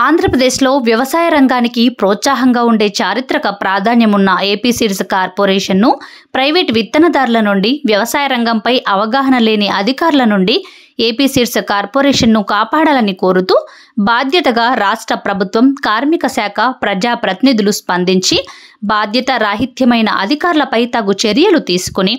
ఆంధ్రప్రదేశ్లో వ్యవసాయ రంగానికి ప్రోత్సాహంగా ఉండే చారిత్రక ప్రాధాన్యమున్న ఏపీ సీడ్స్ కార్పొరేషన్ను ప్రైవేట్ విత్తనదారుల నుండి, వ్యవసాయ రంగంపై అవగాహన లేని అధికారుల నుండి ఏపీ సీడ్స్ కార్పొరేషన్ను కాపాడాలని కోరుతూ బాధ్యతగా రాష్ట్ర ప్రభుత్వం, కార్మిక శాఖ, ప్రజాప్రతినిధులు స్పందించి బాధ్యత రాహిత్యమైన అధికారులపై తగు చర్యలు తీసుకుని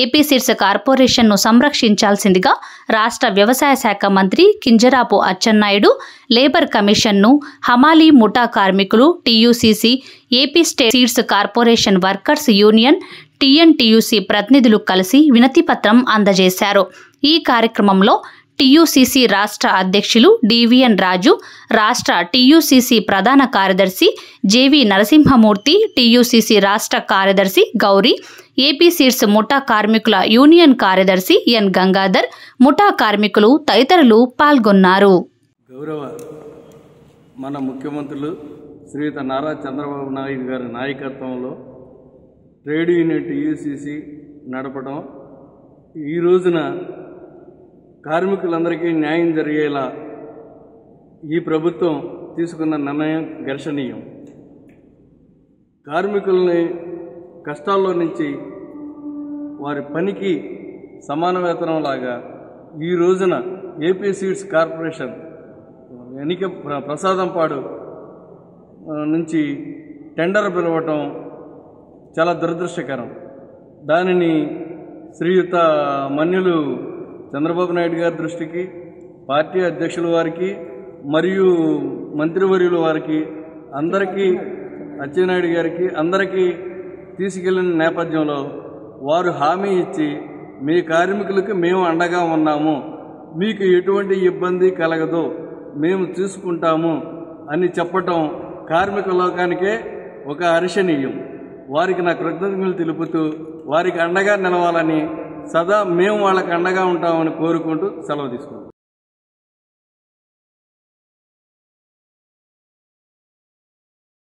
ఏపీ సీడ్స్ కార్పొరేషన్ను సంరక్షించాల్సిందిగా రాష్ట్ర వ్యవసాయ శాఖ మంత్రి కింజరాపు అచ్చెన్నాయుడు లేబర్ కమిషన్ను, హమాలీ ముఠా కార్మికులు, టీయూసీసీ, AP state seeds corporation workers union, TNTUC ప్రతినిధులు కలిసి వినతిపత్రం అందజేశారు. ఈ కార్యక్రమంలో టీయూసీసీ రాష్ట్ర అధ్యక్షులు డివిఎన్ రాజు, రాష్ట్ర టీయూసీసీ ప్రధాన కార్యదర్శి జేవి నరసింహమూర్తి, టీయూసీసీ రాష్ట్ర కార్యదర్శి గౌరీ, ఏపీ సీడ్స్ ముఠా కార్మికుల యూనియన్ కార్యదర్శి ఎన్ గంగాధర్, ముఠా కార్మికులు తదితరులు పాల్గొన్నారు. గౌరవ మన ముఖ్యమంత్రులు శ్రీయుత నారా చంద్రబాబు నాయుడు గారి నాయకత్వంలో ట్రేడ్ యూనియన్ టీయూసీసీ నడపడం, ఈ రోజున కార్మికులందరికీ న్యాయం జరిగేలా ఈ ప్రభుత్వం తీసుకున్న నిర్ణయం ఘర్షణీయం. కార్మికుల్ని కష్టాల్లో నుంచి వారి పనికి సమాన వేతనం లాగా ఈ రోజున ఏపీ సీడ్స్ కార్పొరేషన్ ప్రసాదంపాడు నుంచి టెండర్ పిలవటం చాలా దురదృష్టకరం. దానిని శ్రీయుత మన్యులు చంద్రబాబు నాయుడు గారి దృష్టికి, పార్టీ అధ్యక్షుల వారికి మరియు మంత్రివర్యుల వారికి అందరికీ, అచ్చెన్నాయుడు గారికి అందరికీ తీసుకెళ్లిన నేపథ్యంలో వారు హామీ ఇచ్చి మీ కార్మికులకు మేము అండగా ఉన్నాము, మీకు ఎటువంటి ఇబ్బంది కలగదు, మేము తీసుకుంటాము అని చెప్పటం కార్మిక లోకానికే ఒక హర్షణీయం. వారికి నా కృతజ్ఞతలు తెలుపుతూ వారికి అండగా నిలవాలని సదా మేము వాళ్ళకి అండగా ఉంటామని కోరుకుంటూ సెలవు తీసుకుంటాం.